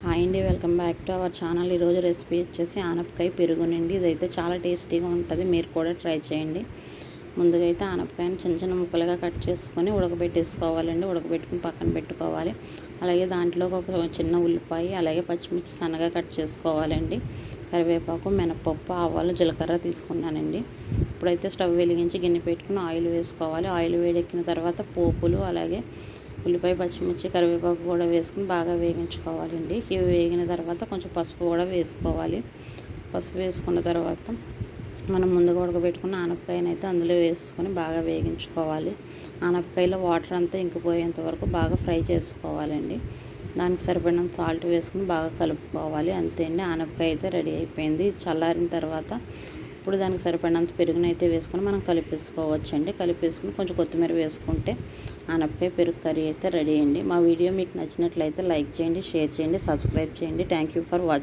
Hi అండి, welcome back to our channel. ఈరోజు recipe వచ్చేసి ఆనపకాయ పెరుగునండి. ఇదైతే చాలా టేస్టీగా ఉంటుంది, మీరు కూడా ట్రై చేయండి. ముందుగా అయితే ఆనపకాయని చిన్న చిన్న ముక్కలుగా కట్ చేసుకొని ఉడకబెట్టేసుకోవాలండి. ఉడకబెట్టుకుని పక్కన పెట్టుకోవాలి. అలాగే దాంట్లోకి ఒక చిన్న ఉల్లిపాయ, అలాగే పచ్చిమిర్చి సన్నగా కట్ చేసుకోవాలండి. కరివేపాకు, మినపప్పు, ఆవాలు, జీలకర్ర తీసుకున్నానండి. ఇప్పుడైతే స్టవ్ వెలిగించి గిన్నె పెట్టుకుని ఆయిల్ వేసుకోవాలి. ఆయిల్ వేడెక్కిన తర్వాత పోపులు, అలాగే ఉల్లిపాయ, పచ్చిమిర్చి, కరివేపాకు కూడా వేసుకుని బాగా వేగించుకోవాలండి. ఇవి వేగిన తర్వాత కొంచెం పసుపు కూడా వేసుకోవాలి. పసుపు వేసుకున్న తర్వాత మనం ముందుగా ఉడకబెట్టుకున్న ఆనపకాయని అయితే అందులో వేసుకొని బాగా వేగించుకోవాలి. ఆనపకాయలో వాటర్ అంతా ఇంకిపోయేంత వరకు బాగా ఫ్రై చేసుకోవాలండి. దానికి సరిపడినంత సాల్ట్ వేసుకుని బాగా కలుపుకోవాలి. అంతే అండి, ఆనపకాయ అయితే రెడీ అయిపోయింది. చల్లారిన తర్వాత ఇప్పుడు దానికి సరిపడినంత పెరుగునైతే వేసుకొని మనం కలిపేసుకోవచ్చు అండి. కలిపేసుకుని కొంచెం కొత్తిమీర వేసుకుంటే ఆనపకాయ పెరుగు కర్రీ అయితే రెడీ అండి. మా వీడియో మీకు నచ్చినట్లయితే లైక్ చేయండి, షేర్ చేయండి, సబ్స్క్రైబ్ చేయండి. Thank you for watching.